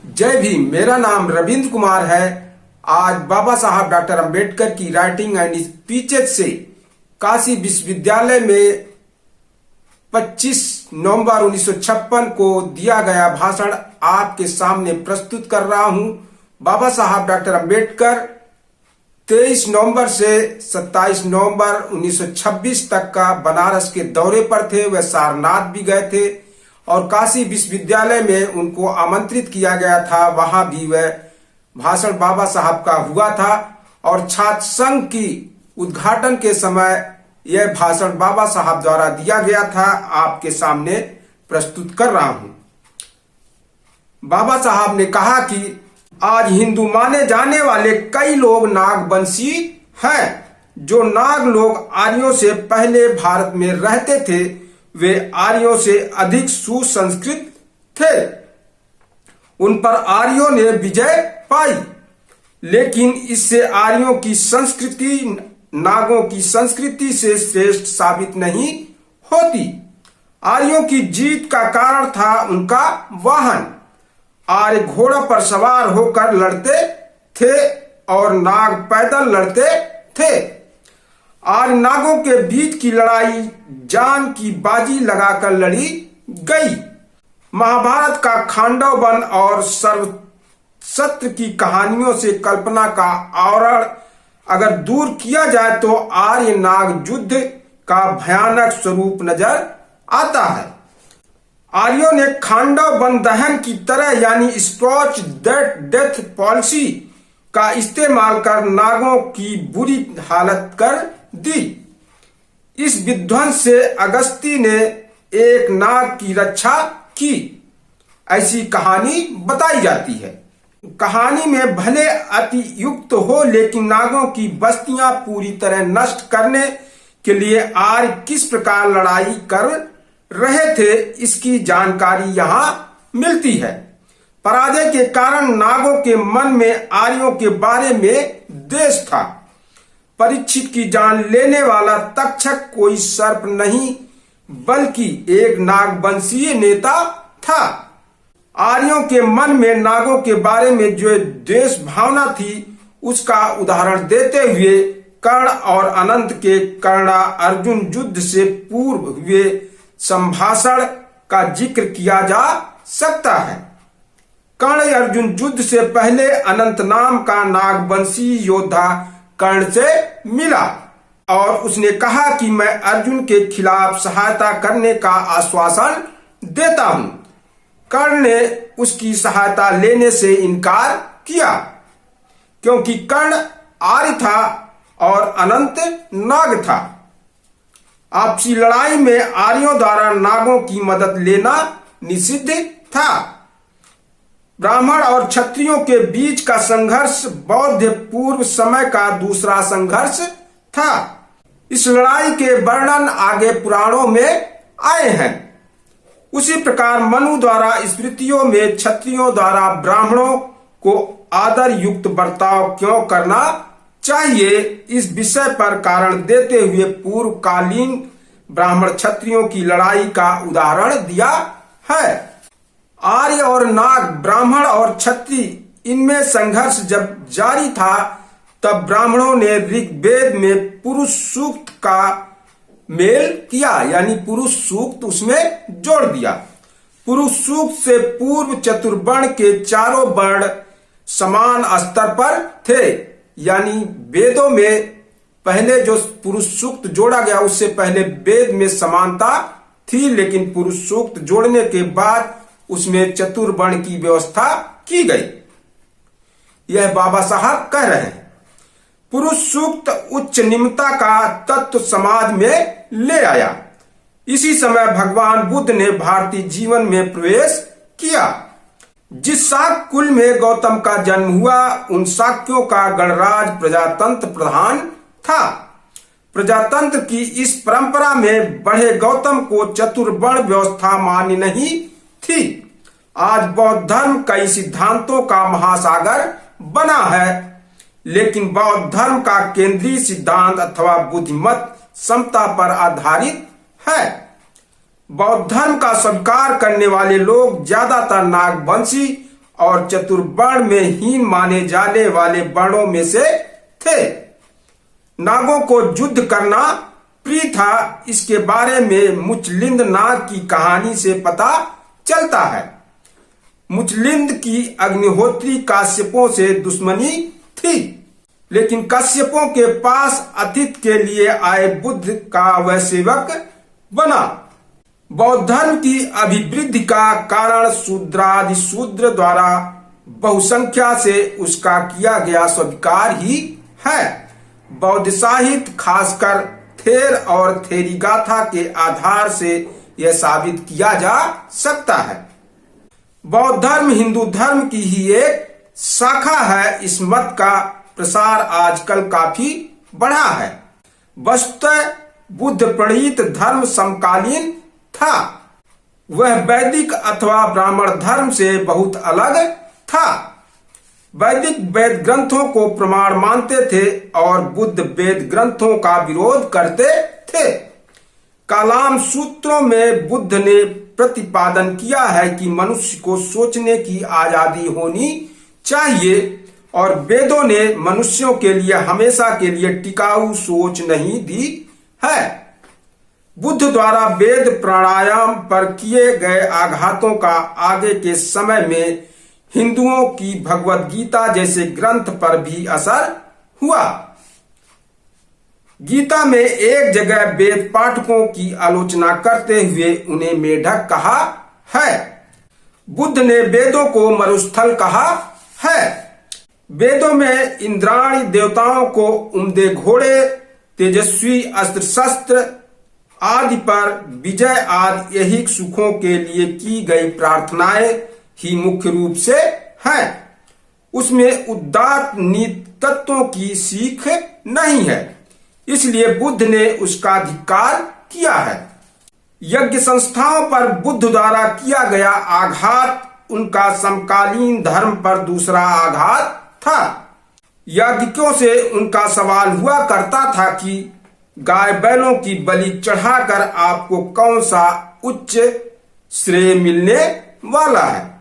जय भीम। मेरा नाम रविंद्र कुमार है। आज बाबा साहब डॉक्टर अंबेडकर की राइटिंग एंड स्पीचेज से काशी विश्वविद्यालय में 25 नवंबर 1956 को दिया गया भाषण आपके सामने प्रस्तुत कर रहा हूं। बाबा साहब डॉक्टर अंबेडकर 23 नवंबर से 27 नवंबर 1926 तक का बनारस के दौरे पर थे। वह सारनाथ भी गए थे और काशी विश्वविद्यालय में उनको आमंत्रित किया गया था। वहां भी वह भाषण बाबा साहब का हुआ था और छात्र संघ की उद्घाटन के समय यह भाषण बाबा साहब द्वारा दिया गया था। आपके सामने प्रस्तुत कर रहा हूं। बाबा साहब ने कहा कि आज हिंदू माने जाने वाले कई लोग नागवंशी हैं। जो नाग लोग आर्यों से पहले भारत में रहते थे वे आर्यों से अधिक सुसंस्कृत थे। उन पर आर्यों ने विजय पाई, लेकिन इससे आर्यों की संस्कृति नागों की संस्कृति से श्रेष्ठ साबित नहीं होती। आर्यों की जीत का कारण था उनका वाहन। आर्य घोड़ा पर सवार होकर लड़ते थे और नाग पैदल लड़ते थे। आर्य नागों के बीच की लड़ाई जान की बाजी लगाकर लड़ी गई। महाभारत का खांडव वन और सर्वशत्र की कहानियों से कल्पना का आवरण अगर दूर किया जाए तो आर्य नाग युद्ध का भयानक स्वरूप नजर आता है। आर्यों ने खांडव वन दहन की तरह यानी स्कॉच डेथ पॉलिसी का इस्तेमाल कर नागों की बुरी हालत कर दी। इस विध्वंस से अगस्ती ने एक नाग की रक्षा की, ऐसी कहानी बताई जाती है। कहानी में भले अति युक्त हो, लेकिन नागों की बस्तियां पूरी तरह नष्ट करने के लिए आर्य किस प्रकार लड़ाई कर रहे थे इसकी जानकारी यहां मिलती है। पराजय के कारण नागों के मन में आर्यों के बारे में द्वेष था। परीक्षित की जान लेने वाला तक्षक कोई सर्प नहीं बल्कि एक नागवंशीय नेता था। आर्यों के मन में नागों के बारे में जो द्वेष भावना थी उसका उदाहरण देते हुए कर्ण और अनंत के कर्णा अर्जुन युद्ध से पूर्व हुए संभाषण का जिक्र किया जा सकता है। कर्ण अर्जुन युद्ध से पहले अनंत नाम का नागवंशी योद्धा कर्ण से मिला और उसने कहा कि मैं अर्जुन के खिलाफ सहायता करने का आश्वासन देता हूं। कर्ण ने उसकी सहायता लेने से इनकार किया क्योंकि कर्ण आर्य था और अनंत नाग था। आपसी लड़ाई में आर्यों द्वारा नागों की मदद लेना निषिद्ध था। ब्राह्मण और क्षत्रियों के बीच का संघर्ष बौद्ध पूर्व समय का दूसरा संघर्ष था। इस लड़ाई के वर्णन आगे पुराणों में आए हैं। उसी प्रकार मनु द्वारा स्मृतियों में क्षत्रियों द्वारा ब्राह्मणों को आदर युक्त बर्ताव क्यों करना चाहिए इस विषय पर कारण देते हुए पूर्वकालीन ब्राह्मण क्षत्रियों की लड़ाई का उदाहरण दिया है। आर्य और नाग, ब्राह्मण और क्षत्रिय इनमें संघर्ष जब जारी था तब ब्राह्मणों ने ऋग्वेद में पुरुष सूक्त का मेल किया, यानी पुरुष सूक्त उसमें जोड़ दिया। पुरुष सूक्त से पूर्व चतुर्वर्ण के चारों वर्ण समान स्तर पर थे, यानी वेदों में पहले जो पुरुष सूक्त जोड़ा गया उससे पहले वेद में समानता थी, लेकिन पुरुष सूक्त जोड़ने के बाद उसमें चतुर्वर्ण की व्यवस्था की गई। यह बाबा साहब कह रहे हैं। पुरुष सूक्त उच्च निम्नता का तत्व समाज में ले आया। इसी समय भगवान बुद्ध ने भारतीय जीवन में प्रवेश किया। जिस शाक कुल में गौतम का जन्म हुआ उन शाक्यों का गणराज प्रजातंत्र प्रधान था। प्रजातंत्र की इस परंपरा में बढ़े गौतम को चतुर्वर्ण व्यवस्था मान्य नहीं थी। आज बौद्ध धर्म कई सिद्धांतों का महासागर बना है, लेकिन बौद्ध धर्म का केंद्रीय सिद्धांत अथवा बुद्धिमत समता पर आधारित है। बौद्ध धर्म का स्वीकार करने वाले लोग ज्यादातर नागवंशी और चतुर्वर्ण में हीन माने जाने वाले वर्णों में से थे। नागों को युद्ध करना प्रिय था, इसके बारे में मुचलिंद नाग की कहानी से पता चलता है। मुचलिंद की अग्निहोत्री काश्यपों से दुश्मनी थी, लेकिन कश्यपों के पास अतिथि के लिए आए बुद्ध का वह सेवक बना। बौद्ध धर्म की अभिवृद्धि का कारण शूद्रादि शूद्र द्वारा बहुसंख्या से उसका किया गया स्वीकार ही है। बौद्ध साहित्य खासकर थेर और थेरी गाथा के आधार से यह साबित किया जा सकता है। बौद्ध धर्म हिंदू धर्म की ही एक शाखा है। इस मत का प्रसार आजकल काफी बढ़ा है। वस्तुतः बुद्ध प्रणीत धर्म समकालीन था। वह वैदिक अथवा ब्राह्मण धर्म से बहुत अलग था। वैदिक वेद ग्रंथों को प्रमाण मानते थे और बुद्ध वेद ग्रंथों का विरोध करते थे। कालाम सूत्रों में बुद्ध ने प्रतिपादन किया है कि मनुष्य को सोचने की आजादी होनी चाहिए और वेदों ने मनुष्यों के लिए हमेशा के लिए टिकाऊ सोच नहीं दी है। बुद्ध द्वारा वेद प्राणायाम पर किए गए आघातों का आगे के समय में हिंदुओं की भगवत गीता जैसे ग्रंथ पर भी असर हुआ। गीता में एक जगह वेद पाठकों की आलोचना करते हुए उन्हें मेढक कहा है। बुद्ध ने वेदों को मरुस्थल कहा है। वेदों में इंद्राणी देवताओं को उम्दे घोड़े, तेजस्वी अस्त्र शस्त्र आदि पर विजय आदि ऐहिक सुखों के लिए की गई प्रार्थनाएं ही मुख्य रूप से हैं। उसमें उदात्त नीति तत्वों की सीख नहीं है, इसलिए बुद्ध ने उसका धिक्कार किया है। यज्ञ संस्थाओं पर बुद्ध द्वारा किया गया आघात उनका समकालीन धर्म पर दूसरा आघात था। याज्ञिकों से उनका सवाल हुआ करता था कि गाय बैलों की बलि चढ़ाकर आपको कौन सा उच्च श्रेय मिलने वाला है।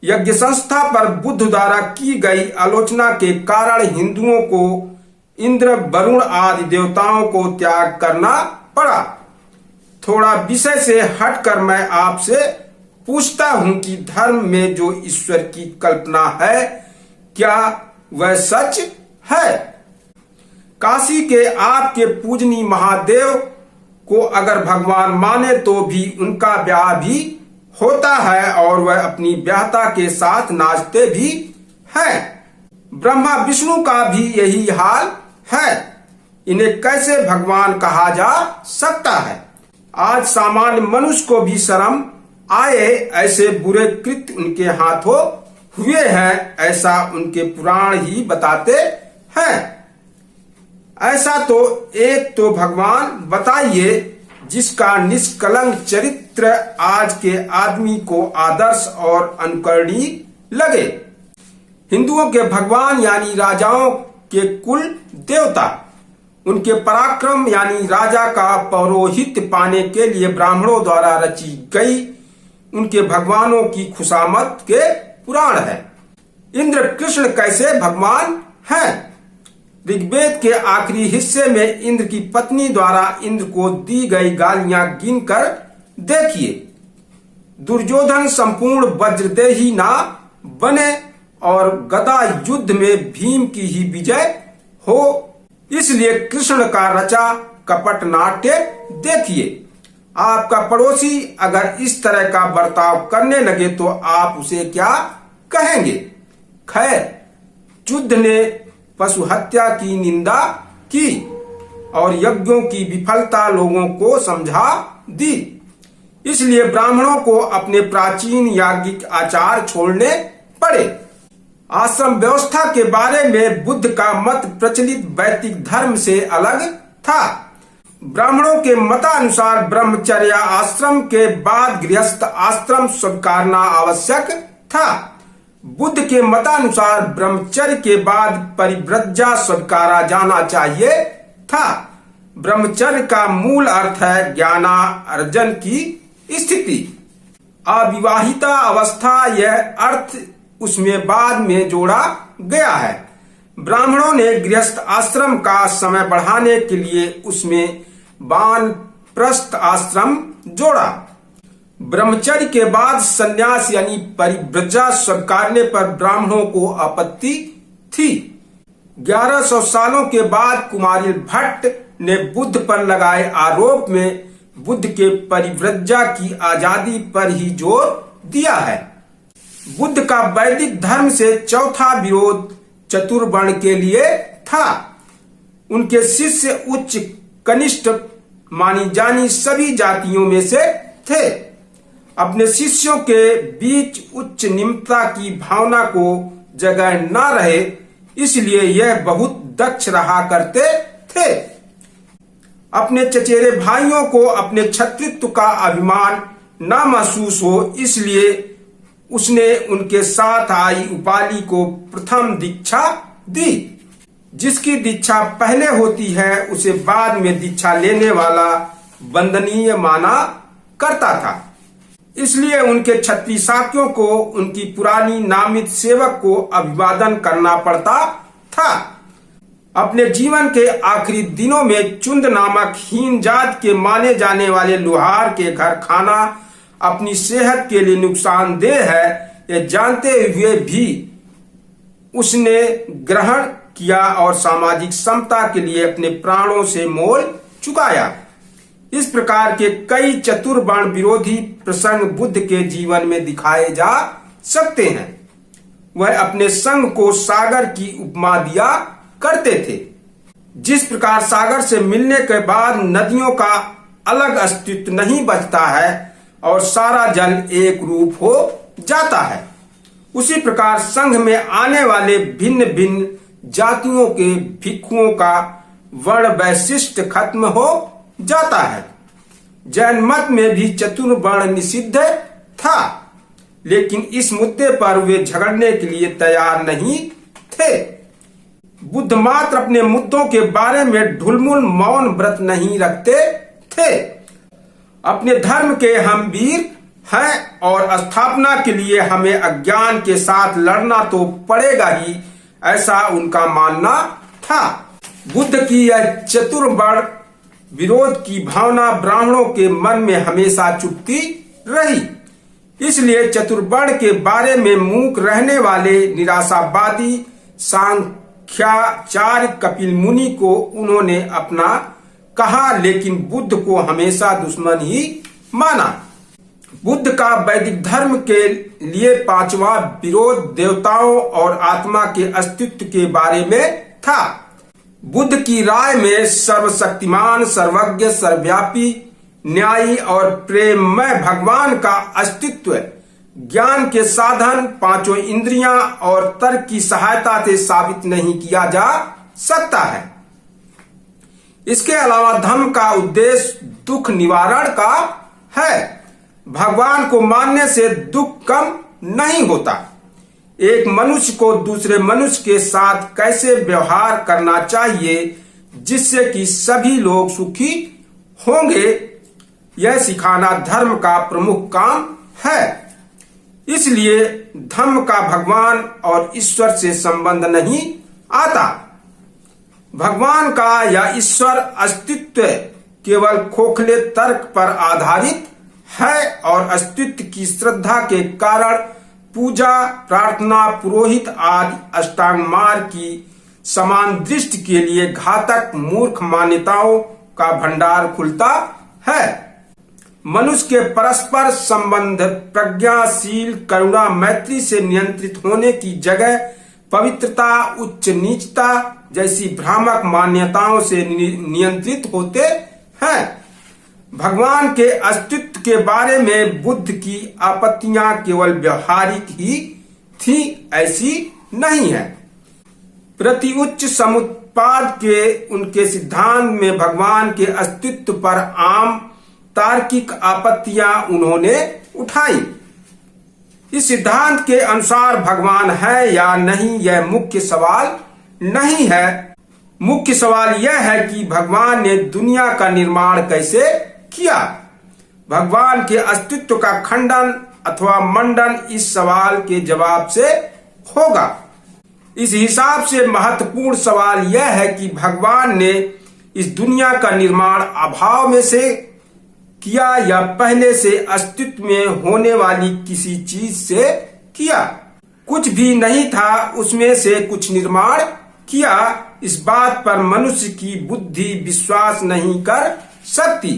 यज्ञ संस्था पर बुद्ध द्वारा की गई आलोचना के कारण हिंदुओं को इंद्र, वरुण आदि देवताओं को त्याग करना पड़ा। थोड़ा विषय से हटकर मैं आपसे पूछता हूं कि धर्म में जो ईश्वर की कल्पना है, क्या वह सच है? काशी के आपके पूजनीय महादेव को अगर भगवान माने तो भी उनका ब्याह भी होता है और वह अपनी ब्याहता के साथ नाचते भी हैं। ब्रह्मा विष्णु का भी यही हाल है। इन्हें कैसे भगवान कहा जा सकता है? आज सामान्य मनुष्य को भी शर्म आए ऐसे बुरे कृत्य उनके हाथों हुए हैं, ऐसा उनके पुराण ही बताते हैं। ऐसा तो एक तो भगवान बताइए जिसका निष्कलंक चरित्र आज के आदमी को आदर्श और अनुकरणीय लगे। हिंदुओं के भगवान यानी राजाओं के कुल देवता, उनके पराक्रम यानी राजा का पौरोहित्य पाने के लिए ब्राह्मणों द्वारा रची गई उनके भगवानों की खुशामद के पुराण है। इंद्र कृष्ण कैसे भगवान हैं? ऋग्वेद के आखिरी हिस्से में इंद्र की पत्नी द्वारा इंद्र को दी गई गालियां गिनकर देखिए। दुर्योधन संपूर्ण वज्रदेही ना बने और गदा युद्ध में भीम की ही विजय हो, इसलिए कृष्ण का रचा कपट नाट्य देखिए। आपका पड़ोसी अगर इस तरह का बर्ताव करने लगे तो आप उसे क्या कहेंगे? खैर, युद्ध ने पशु हत्या की निंदा की और यज्ञों की विफलता लोगों को समझा दी। इसलिए ब्राह्मणों को अपने प्राचीन याज्ञिक आचार छोड़ने पड़े। आश्रम व्यवस्था के बारे में बुद्ध का मत प्रचलित वैदिक धर्म से अलग था। ब्राह्मणों के मतानुसार ब्रह्मचर्य आश्रम के बाद गृहस्थ आश्रम स्वीकारना आवश्यक था। बुद्ध के मतानुसार ब्रह्मचर्य के बाद परिव्रज्या स्वीकारा जाना चाहिए था। ब्रह्मचर्य का मूल अर्थ है ज्ञानार्जन की स्थिति। अविवाहिता अवस्था यह अर्थ उसमें बाद में जोड़ा गया है। ब्राह्मणों ने गृहस्थ आश्रम का समय बढ़ाने के लिए उसमें वानप्रस्थ आश्रम जोड़ा। ब्रह्मचर्य के बाद संन्यास यानी परिव्रजा स्वीकारने पर ब्राह्मणों को आपत्ति थी। 1100 सालों के बाद कुमारिल भट्ट ने बुद्ध पर लगाए आरोप में बुद्ध के परिव्रजा की आजादी पर ही जोर दिया है। बुद्ध का वैदिक धर्म से चौथा विरोध चतुर्वर्ण के लिए था। उनके शिष्य उच्च कनिष्ठ मानी जानी सभी जातियों में से थे। अपने शिष्यों के बीच उच्च निम्नता की भावना को जगह न रहे, इसलिए यह बहुत दक्ष रहा करते थे। अपने चचेरे भाइयों को अपने क्षत्रित्व का अभिमान न महसूस हो, इसलिए उसने उनके साथ आई उपालि को प्रथम दीक्षा दी। जिसकी दीक्षा पहले होती है उसे बाद में दीक्षा लेने वाला वंदनीय माना करता था। इसलिए उनके क्षत्रिय साथियों को उनकी पुरानी नामित सेवक को अभिवादन करना पड़ता था। अपने जीवन के आखिरी दिनों में चुंद नामक हीन जात के माने जाने वाले लोहार के घर खाना अपनी सेहत के लिए नुकसानदेह है, यह जानते हुए भी उसने ग्रहण किया और सामाजिक समता के लिए अपने प्राणों से मोल चुकाया। इस प्रकार के कई चतुर्वर्ण विरोधी प्रसंग बुद्ध के जीवन में दिखाए जा सकते हैं। वह अपने संग को सागर की उपमा दिया करते थे। जिस प्रकार सागर से मिलने के बाद नदियों का अलग अस्तित्व नहीं बचता है और सारा जल एक रूप हो जाता है, उसी प्रकार संघ में आने वाले भिन्न भिन्न जातियों के भिक्षुओं का वर्ण वैशिष्ट खत्म हो जाता है। जैन मत में भी चतुर्वर्ण निषिद्ध था, लेकिन इस मुद्दे पर वे झगड़ने के लिए तैयार नहीं थे। बुद्ध मात्र अपने मुद्दों के बारे में ढुलमुल मौन व्रत नहीं रखते थे। अपने धर्म के हम वीर हैं और स्थापना के लिए हमें अज्ञान के साथ लड़ना तो पड़ेगा ही, ऐसा उनका मानना था। बुद्ध की यह चतुर्वर्ण विरोध की भावना ब्राह्मणों के मन में हमेशा चुभती रही। इसलिए चतुर्वर्ण के बारे में मूक रहने वाले निराशावादी सांख्याचार्य कपिल मुनि को उन्होंने अपना कहा, लेकिन बुद्ध को हमेशा दुश्मन ही माना। बुद्ध का वैदिक धर्म के लिए पांचवा विरोध देवताओं और आत्मा के अस्तित्व के बारे में था। बुद्ध की राय में सर्वशक्तिमान, सर्वज्ञ, सर्वव्यापी, न्यायी और प्रेममय भगवान का अस्तित्व ज्ञान के साधन पांचों इंद्रियां और तर्क की सहायता से साबित नहीं किया जा सकता है। इसके अलावा धर्म का उद्देश्य दुख निवारण का है। भगवान को मानने से दुख कम नहीं होता। एक मनुष्य को दूसरे मनुष्य के साथ कैसे व्यवहार करना चाहिए जिससे कि सभी लोग सुखी होंगे, यह सिखाना धर्म का प्रमुख काम है। इसलिए धर्म का भगवान और ईश्वर से संबंध नहीं आता। भगवान का या ईश्वर अस्तित्व केवल खोखले तर्क पर आधारित है और अस्तित्व की श्रद्धा के कारण पूजा, प्रार्थना, पुरोहित आदि अष्टांग मार्ग की समान दृष्टि के लिए घातक मूर्ख मान्यताओं का भंडार खुलता है। मनुष्य के परस्पर संबंध प्रज्ञाशील, करुणा, मैत्री से नियंत्रित होने की जगह पवित्रता, उच्च नीचता जैसी भ्रामक मान्यताओं से नियंत्रित होते हैं। भगवान के अस्तित्व के बारे में बुद्ध की आपत्तियां केवल व्यवहारिक ही थी, ऐसी नहीं है। प्रति उच्च समुत्पाद के उनके सिद्धांत में भगवान के अस्तित्व पर आम तार्किक आपत्तियां उन्होंने उठाई। इस सिद्धांत के अनुसार भगवान है या नहीं, यह मुख्य सवाल नहीं है। मुख्य सवाल यह है कि भगवान ने दुनिया का निर्माण कैसे किया। भगवान के अस्तित्व का खंडन अथवा मंडन इस सवाल के जवाब से होगा। इस हिसाब से महत्वपूर्ण सवाल यह है कि भगवान ने इस दुनिया का निर्माण अभाव में से किया या पहले से अस्तित्व में होने वाली किसी चीज से किया। कुछ भी नहीं था, उसमें से कुछ निर्माण किया। इस बात पर मनुष्य की बुद्धि विश्वास नहीं कर सकती।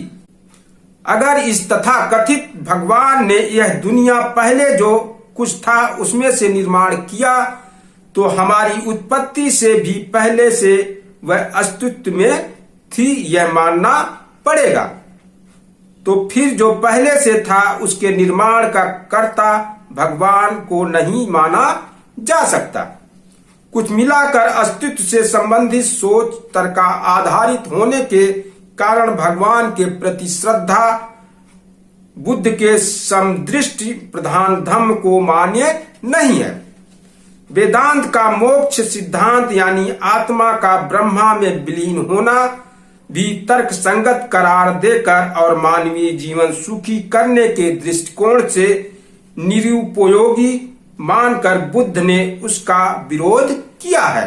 अगर इस तथाकथित भगवान ने यह दुनिया पहले जो कुछ था उसमें से निर्माण किया, तो हमारी उत्पत्ति से भी पहले से वह अस्तित्व में थी, यह मानना पड़ेगा। तो फिर जो पहले से था उसके निर्माण का कर्ता भगवान को नहीं माना जा सकता। कुछ मिलाकर अस्तित्व से संबंधित सोच तर्क आधारित होने के कारण भगवान के प्रति श्रद्धा बुद्ध के समदृष्टि प्रधान धर्म को मान्य नहीं है। वेदांत का मोक्ष सिद्धांत यानी आत्मा का ब्रह्मा में विलीन होना भी तर्क संगत करार देकर और मानवीय जीवन सुखी करने के दृष्टिकोण से निरुपयोगी मानकर बुद्ध ने उसका विरोध किया है।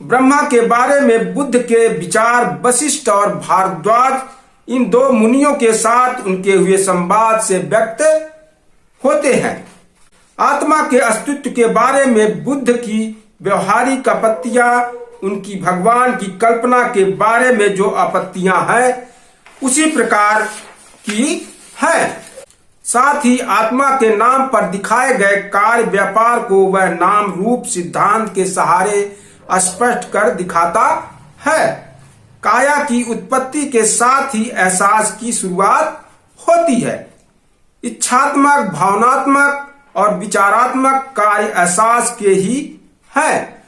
ब्रह्मा के बारे में बुद्ध के विचार वशिष्ठ और भारद्वाज इन दो मुनियों के साथ उनके हुए संवाद से व्यक्त होते हैं। आत्मा के अस्तित्व के बारे में बुद्ध की व्यवहारिक आपत्तियां उनकी भगवान की कल्पना के बारे में जो आपत्तियां हैं उसी प्रकार की है। साथ ही आत्मा के नाम पर दिखाए गए कार्य व्यापार को वह नाम रूप सिद्धांत के सहारे स्पष्ट कर दिखाता है। काया की उत्पत्ति के साथ ही एहसास की शुरुआत होती है। इच्छात्मक, भावनात्मक और विचारात्मक कार्य एहसास के ही है।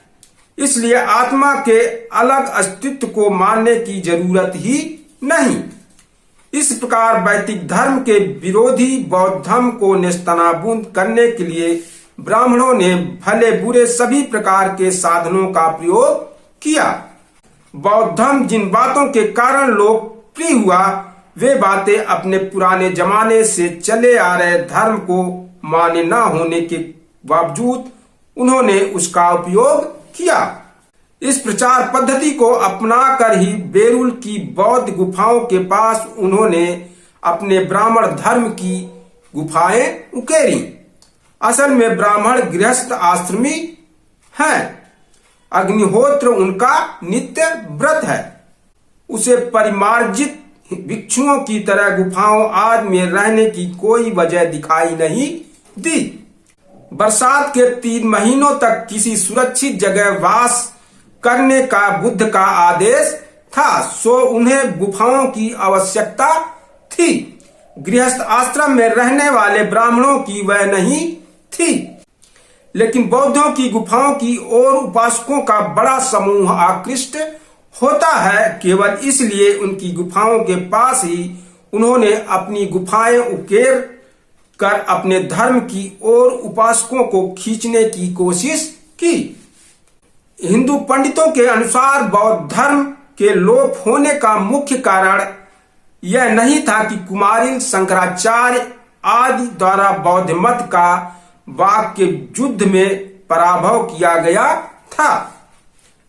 इसलिए आत्मा के अलग अस्तित्व को मानने की जरूरत ही नहीं। इस प्रकार वैदिक धर्म के विरोधी बौद्ध धर्म को नेस्तनाबूद करने के लिए ब्राह्मणों ने भले बुरे सभी प्रकार के साधनों का प्रयोग किया। बौद्ध धर्म जिन बातों के कारण लोकप्रिय हुआ वे बातें अपने पुराने जमाने से चले आ रहे धर्म को मान्य न होने के बावजूद उन्होंने उसका उपयोग किया। इस प्रचार पद्धति को अपनाकर ही बेरुल की बौद्ध गुफाओं के पास उन्होंने अपने ब्राह्मण धर्म की गुफाएं उकेरी। असल में ब्राह्मण गृहस्थ आश्रमी हैं। अग्निहोत्र उनका नित्य व्रत है। उसे परिमार्जित भिक्षुओं की तरह गुफाओं आदि में रहने की कोई वजह दिखाई नहीं दी। बरसात के 3 महीनों तक किसी सुरक्षित जगह वास करने का बुद्ध का आदेश था, सो उन्हें गुफाओं की आवश्यकता थी। गृहस्थ आश्रम में रहने वाले ब्राह्मणों की वह नहीं थी। लेकिन बौद्धों की गुफाओं की ओर उपासकों का बड़ा समूह आकृष्ट होता है। केवल इसलिए उनकी गुफाओं के पास ही उन्होंने अपनी गुफाएं उकेर कर अपने धर्म की ओर उपासकों को खींचने की कोशिश की। हिंदू पंडितों के अनुसार बौद्ध धर्म के लोप होने का मुख्य कारण यह नहीं था कि कुमारिल, शंकराचार्य आदि द्वारा बौद्ध मत का वाक के युद्ध में पराभव किया गया था,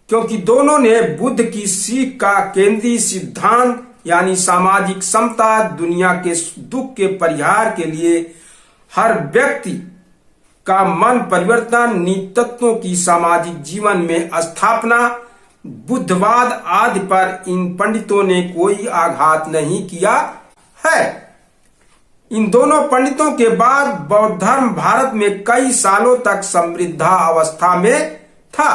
क्योंकि दोनों ने बुद्ध की सीख का केंद्रीय सिद्धांत यानी सामाजिक समता, दुनिया के दुख के परिहार के लिए हर व्यक्ति का मन परिवर्तन, नीति तत्वों की सामाजिक जीवन में स्थापना, बुद्धवाद आदि पर इन पंडितों ने कोई आघात नहीं किया है। इन दोनों पंडितों के बाद बौद्ध धर्म भारत में कई सालों तक समृद्ध अवस्था में था।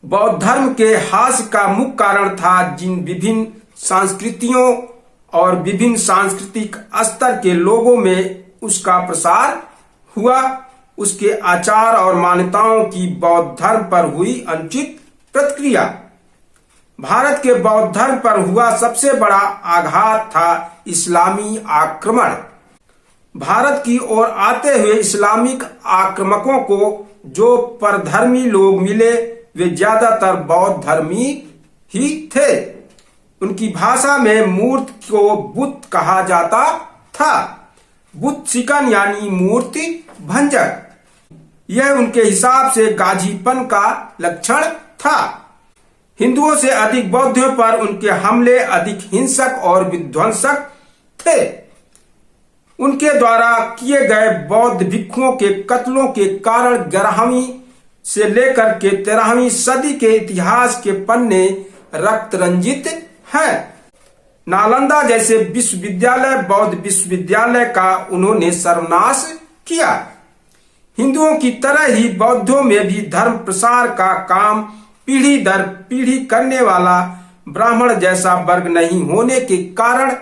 बौद्ध धर्म के हास्य का मुख्य कारण था जिन विभिन्न संस्कृतियों और विभिन्न सांस्कृतिक स्तर के लोगों में उसका प्रसार हुआ, उसके आचार और मान्यताओं की बौद्ध धर्म पर हुई अनुचित प्रतिक्रिया। भारत के बौद्ध धर्म पर हुआ सबसे बड़ा आघात था इस्लामी आक्रमण। भारत की ओर आते हुए इस्लामिक आक्रमकों को जो परधर्मी लोग मिले वे ज्यादातर बौद्ध धर्मी ही थे। उनकी भाषा में मूर्ति को बुत कहा जाता था। बुत सिकन यानी मूर्ति भंजक। यह उनके हिसाब से गाजीपन का लक्षण था। हिंदुओं से अधिक बौद्धों पर उनके हमले अधिक हिंसक और विध्वंसक थे। उनके द्वारा किए गए बौद्ध भिक्षुओं के कत्लों के कारण 11वीं से लेकर के 13वीं सदी के इतिहास के पन्ने रक्त रंजित हैं। नालंदा जैसे विश्वविद्यालय बौद्ध विश्वविद्यालय का उन्होंने सर्वनाश किया। हिंदुओं की तरह ही बौद्धों में भी धर्म प्रसार का काम पीढ़ी दर पीढ़ी करने वाला ब्राह्मण जैसा वर्ग नहीं होने के कारण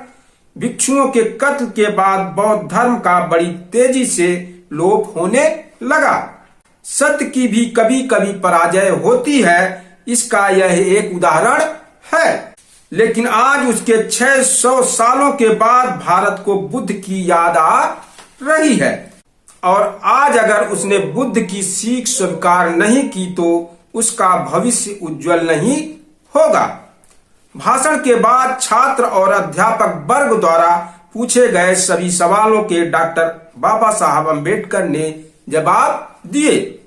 भिक्षुओं के कत्ल के बाद बौद्ध धर्म का बड़ी तेजी से लोप होने लगा। सत्य की भी कभी कभी पराजय होती है, इसका यह एक उदाहरण है। लेकिन आज उसके 600 सालों के बाद भारत को बुद्ध की याद आ रही है, और आज अगर उसने बुद्ध की सीख स्वीकार नहीं की तो उसका भविष्य उज्जवल नहीं होगा। भाषण के बाद छात्र और अध्यापक वर्ग द्वारा पूछे गए सभी सवालों के डॉक्टर बाबा साहब अम्बेडकर ने जवाब दिए।